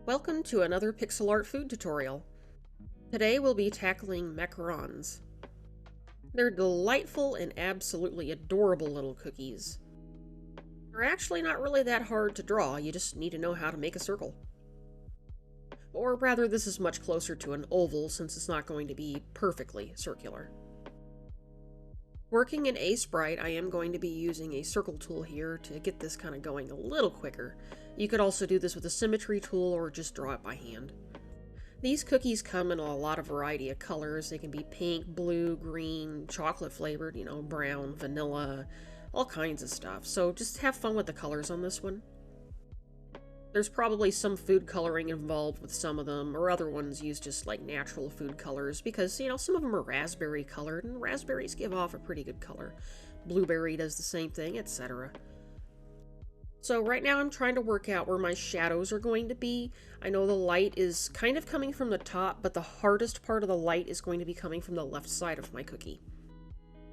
Welcome to another pixel art food tutorial. Today we'll be tackling macarons. They're delightful and absolutely adorable little cookies. They're actually not really that hard to draw, you just need to know how to make a circle. Or rather, this is much closer to an oval since it's not going to be perfectly circular. Working in Aseprite, I am going to be using a circle tool here to get this kind of going a little quicker. You could also do this with a symmetry tool or just draw it by hand. These cookies come in a lot of variety of colors. They can be pink, blue, green, chocolate flavored, brown, vanilla, all kinds of stuff. So just have fun with the colors on this one. There's probably some food coloring involved with some of them, or other ones use just like natural food colors because, some of them are raspberry colored, and raspberries give off a pretty good color. Blueberry does the same thing, etc. So right now I'm trying to work out where my shadows are going to be. I know the light is kind of coming from the top, but the hardest part of the light is going to be coming from the left side of my cookie.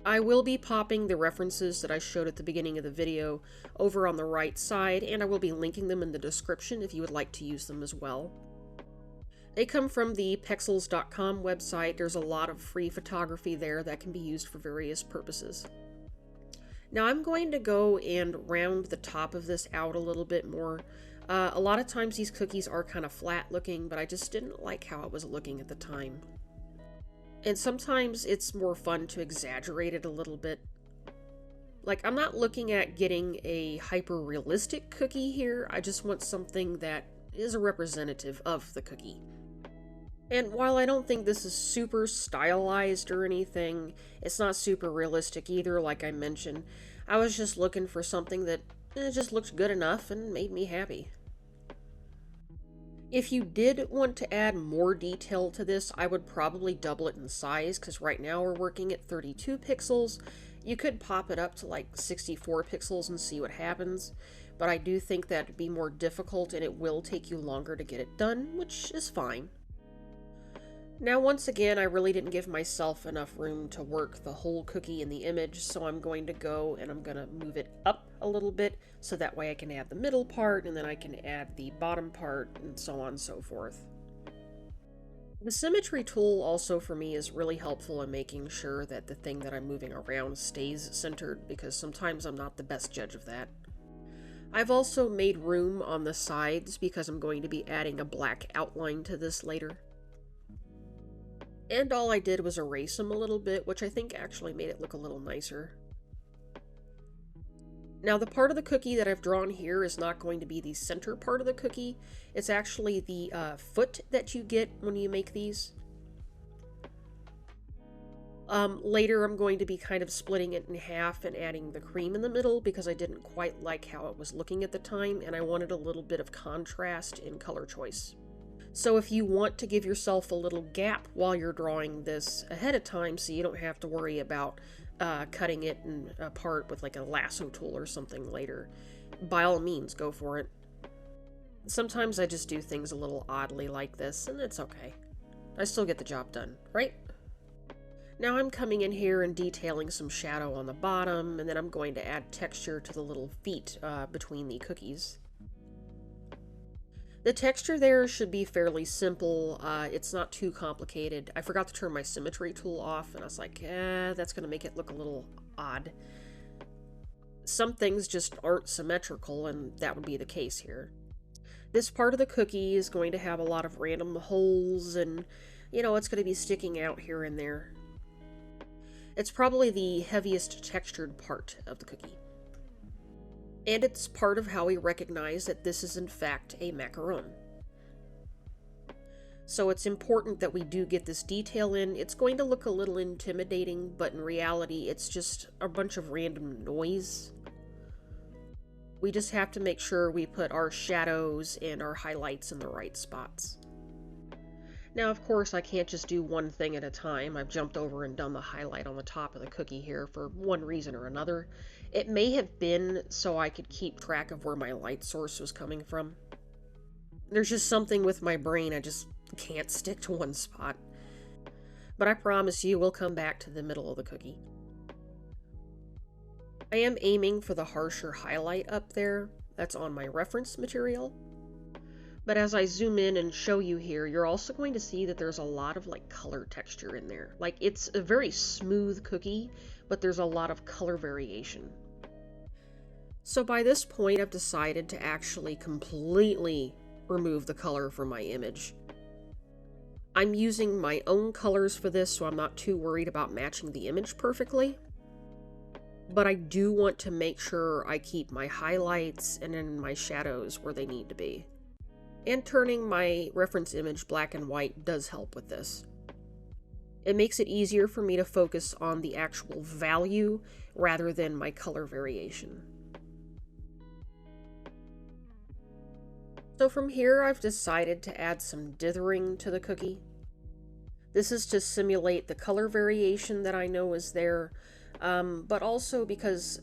I will be popping the references that I showed at the beginning of the video over on the right side, and I will be linking them in the description if you would like to use them as well. They come from the Pexels.com website. There's a lot of free photography there that can be used for various purposes. Now I'm going to go and round the top of this out a little bit more. A lot of times these cookies are kind of flat looking, but I just didn't like how it was looking at the time. And sometimes it's more fun to exaggerate it a little bit. Like, I'm not looking at getting a hyper-realistic cookie here, I just want something that is a representative of the cookie. And while I don't think this is super stylized or anything, it's not super realistic either, like I mentioned. I was just looking for something that just looked good enough and made me happy. If you did want to add more detail to this, I would probably double it in size, because right now we're working at 32 pixels. You could pop it up to like 64 pixels and see what happens, but I do think that would be more difficult and it will take you longer to get it done, which is fine. Now once again, I really didn't give myself enough room to work the whole cookie in the image, so I'm going to go and I'm going to move it up a little bit so that way I can add the middle part and then I can add the bottom part and so on and so forth. The symmetry tool also for me is really helpful in making sure that the thing that I'm moving around stays centered, because sometimes I'm not the best judge of that. I've also made room on the sides because I'm going to be adding a black outline to this later. And all I did was erase them a little bit, which I think actually made it look a little nicer. Now the part of the cookie that I've drawn here is not going to be the center part of the cookie. It's actually the foot that you get when you make these. Later I'm going to be kind of splitting it in half and adding the cream in the middle because I didn't quite like how it was looking at the time and I wanted a little bit of contrast in color choice. So if you want to give yourself a little gap while you're drawing this ahead of time so you don't have to worry about cutting it apart with like a lasso tool or something later, by all means go for it. Sometimes I just do things a little oddly like this and it's okay. I still get the job done, right? Now I'm coming in here and detailing some shadow on the bottom, and then I'm going to add texture to the little feet between the cookies. The texture there should be fairly simple. It's not too complicated. I forgot to turn my symmetry tool off, and I was like, that's going to make it look a little odd. Some things just aren't symmetrical, and that would be the case here. This part of the cookie is going to have a lot of random holes, and, it's going to be sticking out here and there. It's probably the heaviest textured part of the cookie. And it's part of how we recognize that this is in fact a macaron. So it's important that we do get this detail in. It's going to look a little intimidating, but in reality it's just a bunch of random noise. We just have to make sure we put our shadows and our highlights in the right spots. Now, of course, I can't just do one thing at a time. I've jumped over and done the highlight on the top of the cookie here for one reason or another. It may have been so I could keep track of where my light source was coming from. There's just something with my brain, I just can't stick to one spot. But I promise you we'll come back to the middle of the cookie. I am aiming for the harsher highlight up there. That's on my reference material. But as I zoom in and show you here, you're also going to see that there's a lot of like color texture in there. Like it's a very smooth cookie, but there's a lot of color variation. So by this point, I've decided to actually completely remove the color from my image. I'm using my own colors for this, so I'm not too worried about matching the image perfectly. But I do want to make sure I keep my highlights and then my shadows where they need to be. And turning my reference image black and white does help with this. It makes it easier for me to focus on the actual value rather than my color variation. So from here, I've decided to add some dithering to the cookie. This is to simulate the color variation that I know is there, but also because,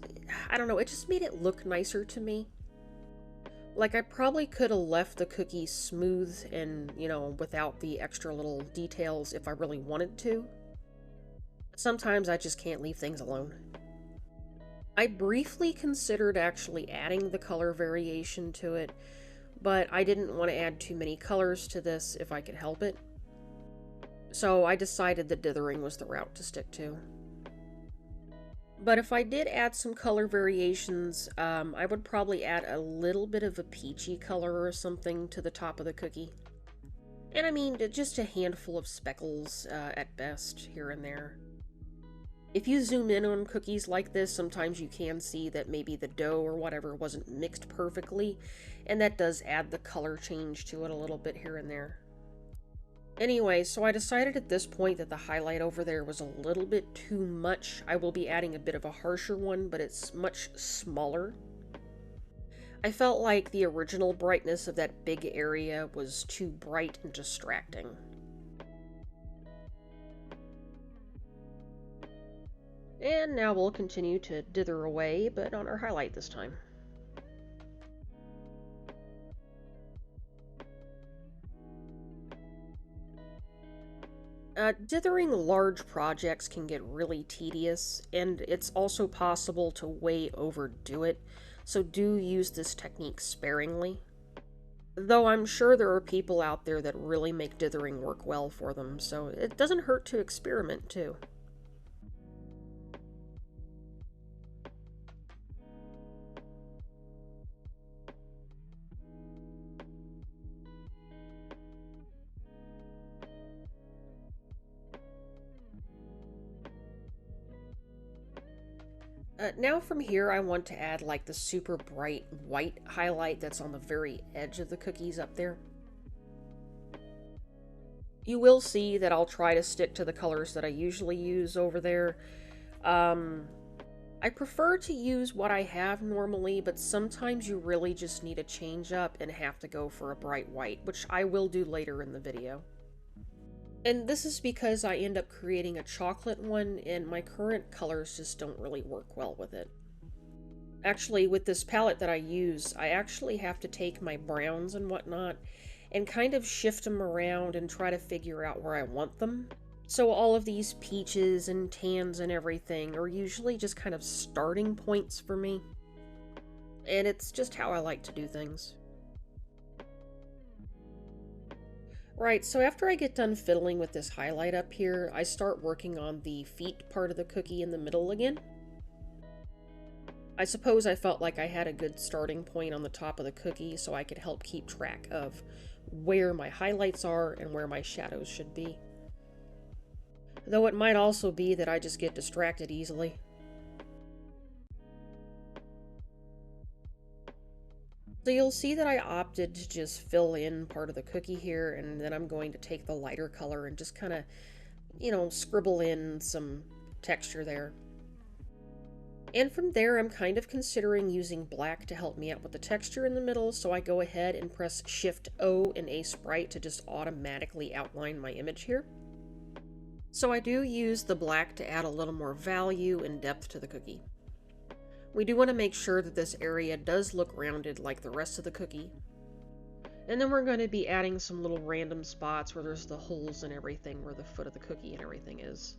I don't know, it just made it look nicer to me. Like, I probably could have left the cookie smooth and, without the extra little details if I really wanted to. Sometimes I just can't leave things alone. I briefly considered actually adding the color variation to it, but I didn't want to add too many colors to this if I could help it. So I decided that dithering was the route to stick to. But if I did add some color variations, I would probably add a little bit of a peachy color or something to the top of the cookie. And I mean, just a handful of speckles at best, here and there. If you zoom in on cookies like this, sometimes you can see that maybe the dough or whatever wasn't mixed perfectly, and that does add the color change to it a little bit here and there. Anyway, so I decided at this point that the highlight over there was a little bit too much. I will be adding a bit of a harsher one, but it's much smaller. I felt like the original brightness of that big area was too bright and distracting. And now we'll continue to dither away, but on our highlight this time. Dithering large projects can get really tedious, and it's also possible to way overdo it, so do use this technique sparingly. Though I'm sure there are people out there that really make dithering work well for them, so it doesn't hurt to experiment too. Now from here I want to add like the super bright white highlight that's on the very edge of the cookies up there. You will see that I'll try to stick to the colors that I usually use over there. I prefer to use what I have normally, but sometimes you really just need a change up and have to go for a bright white, which I will do later in the video. And this is because I end up creating a chocolate one, and my current colors just don't really work well with it. Actually, with this palette that I use, I actually have to take my browns and whatnot and kind of shift them around and try to figure out where I want them. So all of these peaches and tans and everything are usually just kind of starting points for me. And it's just how I like to do things. Right, so after I get done fiddling with this highlight up here, I start working on the feet part of the cookie in the middle again. I suppose I felt like I had a good starting point on the top of the cookie so I could help keep track of where my highlights are and where my shadows should be. Though it might also be that I just get distracted easily. So you'll see that I opted to just fill in part of the cookie here, and then I'm going to take the lighter color and just kind of, scribble in some texture there. And from there, I'm kind of considering using black to help me out with the texture in the middle, so I go ahead and press Shift-O in Aseprite to just automatically outline my image here. So I do use the black to add a little more value and depth to the cookie. We do want to make sure that this area does look rounded like the rest of the cookie. And then we're going to be adding some little random spots where there's the holes and everything, where the foot of the cookie and everything is.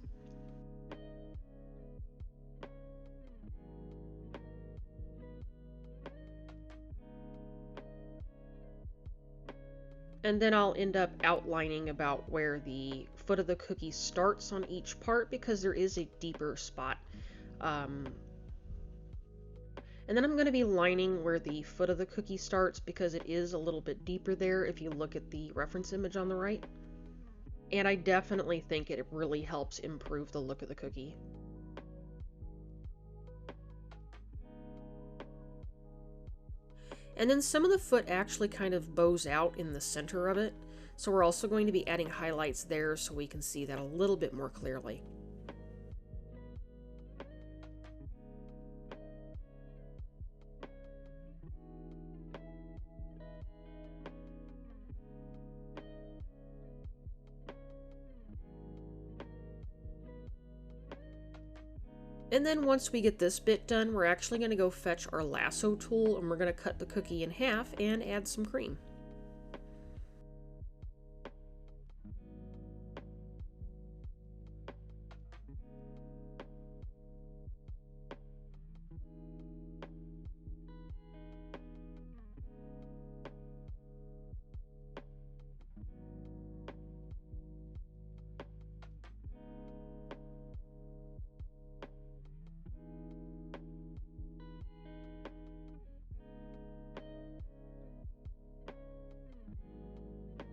And then I'll end up outlining about where the foot of the cookie starts on each part because there is a deeper spot. And then I'm going to be lining where the foot of the cookie starts because it is a little bit deeper there if you look at the reference image on the right. And I definitely think it really helps improve the look of the cookie. And then some of the foot actually kind of bows out in the center of it. So we're also going to be adding highlights there so we can see that a little bit more clearly. And then once we get this bit done, we're actually going to go fetch our lasso tool and we're going to cut the cookie in half and add some cream.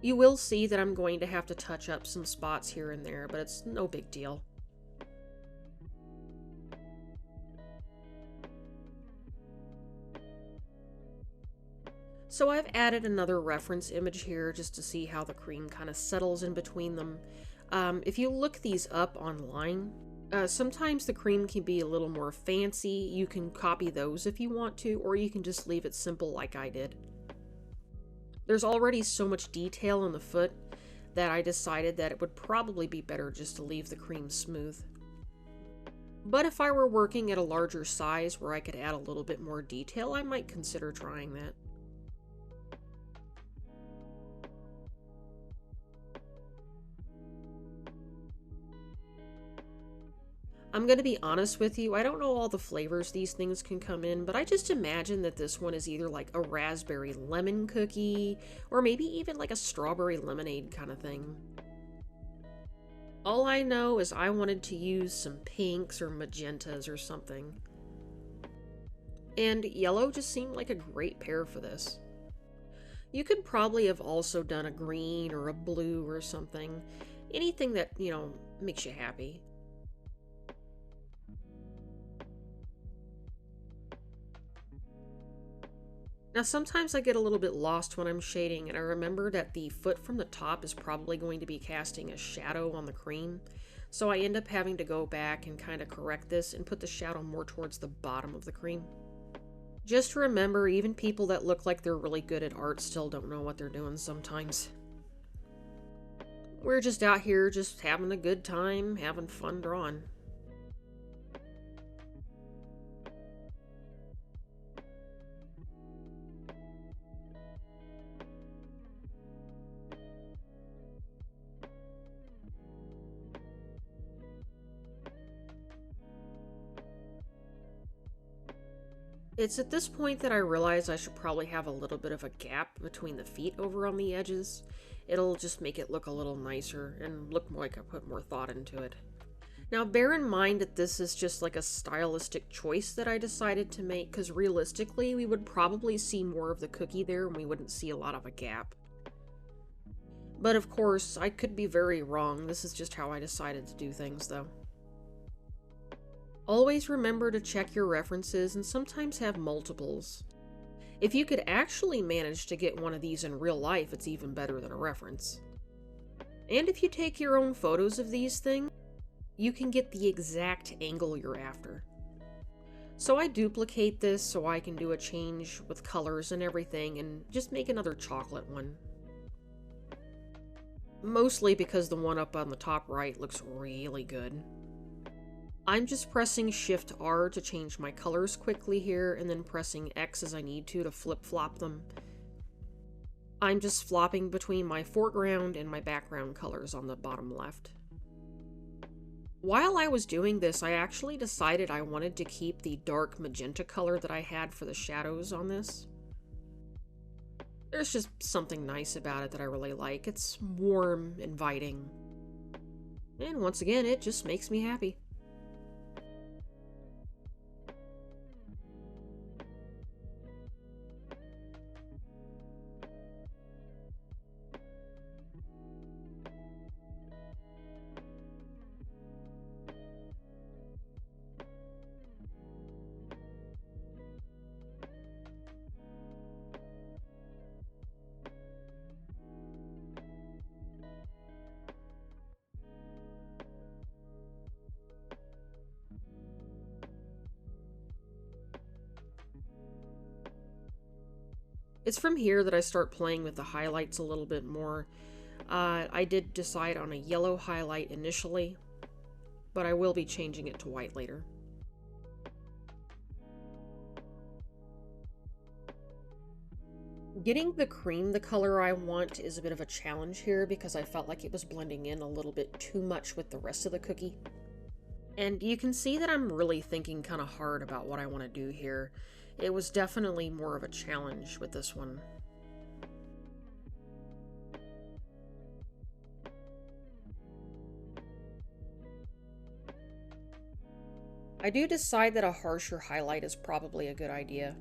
You will see that I'm going to have to touch up some spots here and there, but it's no big deal. So I've added another reference image here just to see how the cream kind of settles in between them. If you look these up online, sometimes the cream can be a little more fancy. You can copy those if you want to, or you can just leave it simple like I did. There's already so much detail in the foot that I decided that it would probably be better just to leave the cream smooth. But if I were working at a larger size where I could add a little bit more detail, I might consider trying that. I'm going to be honest with you, I don't know all the flavors these things can come in, but I just imagine that this one is either like a raspberry lemon cookie, or maybe even like a strawberry lemonade kind of thing. All I know is I wanted to use some pinks or magentas or something. And yellow just seemed like a great pair for this. You could probably have also done a green or a blue or something. Anything that, makes you happy. Now sometimes I get a little bit lost when I'm shading, and I remember that the foot from the top is probably going to be casting a shadow on the cream, so I end up having to go back and kind of correct this and put the shadow more towards the bottom of the cream. Just remember, even people that look like they're really good at art still don't know what they're doing sometimes. We're just out here just having a good time, having fun drawing. It's at this point that I realize I should probably have a little bit of a gap between the feet over on the edges. It'll just make it look a little nicer and look more like I put more thought into it. Now bear in mind that this is just like a stylistic choice that I decided to make, because realistically we would probably see more of the cookie there and we wouldn't see a lot of a gap. But of course, I could be very wrong. This is just how I decided to do things though. Always remember to check your references and sometimes have multiples. If you could actually manage to get one of these in real life, it's even better than a reference. And if you take your own photos of these things, you can get the exact angle you're after. So I duplicate this so I can do a change with colors and everything and just make another chocolate one. Mostly because the one up on the top right looks really good. I'm just pressing Shift R to change my colors quickly here, and then pressing X as I need to flip-flop them. I'm just flopping between my foreground and my background colors on the bottom left. While I was doing this, I actually decided I wanted to keep the dark magenta color that I had for the shadows on this. There's just something nice about it that I really like. It's warm, inviting. And once again, it just makes me happy. It's from here that I start playing with the highlights a little bit more. I did decide on a yellow highlight initially, but I will be changing it to white later. Getting the cream the color I want is a bit of a challenge here because I felt like it was blending in a little bit too much with the rest of the cookie. And you can see that I'm really thinking kind of hard about what I want to do here. It was definitely more of a challenge with this one. I do decide that a harsher highlight is probably a good idea,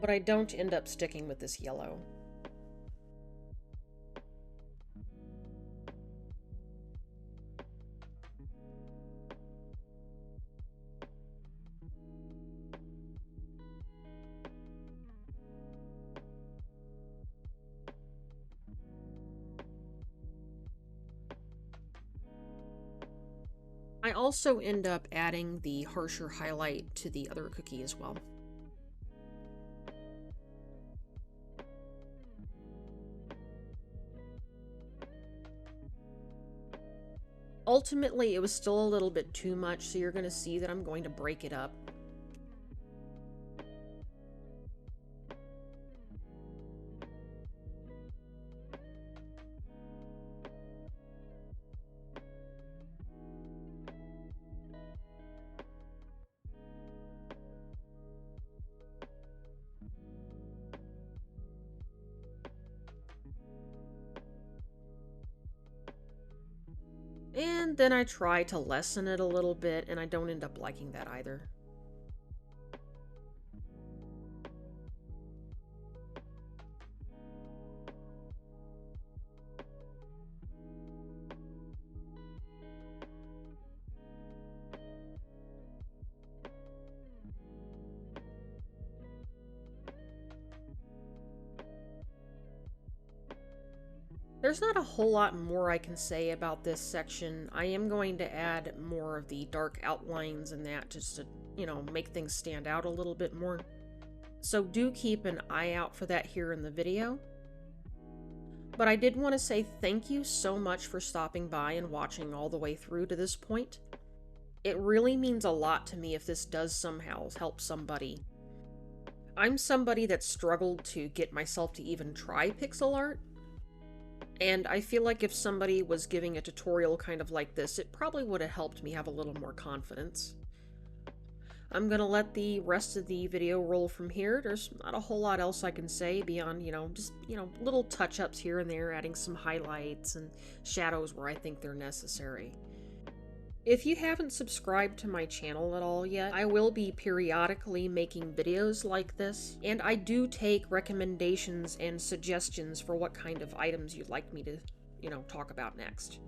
but I don't end up sticking with this yellow. I also end up adding the harsher highlight to the other cookie as well. Ultimately, it was still a little bit too much, so you're going to see that I'm going to break it up. And then I try to lessen it a little bit, and I don't end up liking that either. There's not a whole lot more I can say about this section. I am going to add more of the dark outlines and that just to, make things stand out a little bit more. So do keep an eye out for that here in the video. But I did want to say thank you so much for stopping by and watching all the way through to this point. It really means a lot to me if this does somehow help somebody. I'm somebody that struggled to get myself to even try pixel art. And I feel like if somebody was giving a tutorial kind of like this, it probably would have helped me have a little more confidence. I'm gonna let the rest of the video roll from here. There's not a whole lot else I can say beyond, just, little touch-ups here and there, adding some highlights and shadows where I think they're necessary. If you haven't subscribed to my channel at all yet, I will be periodically making videos like this, and I do take recommendations and suggestions for what kind of items you'd like me to, talk about next.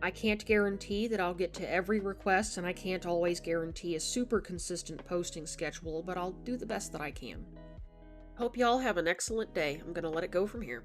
I can't guarantee that I'll get to every request, and I can't always guarantee a super consistent posting schedule, but I'll do the best that I can. Hope y'all have an excellent day. I'm gonna let it go from here.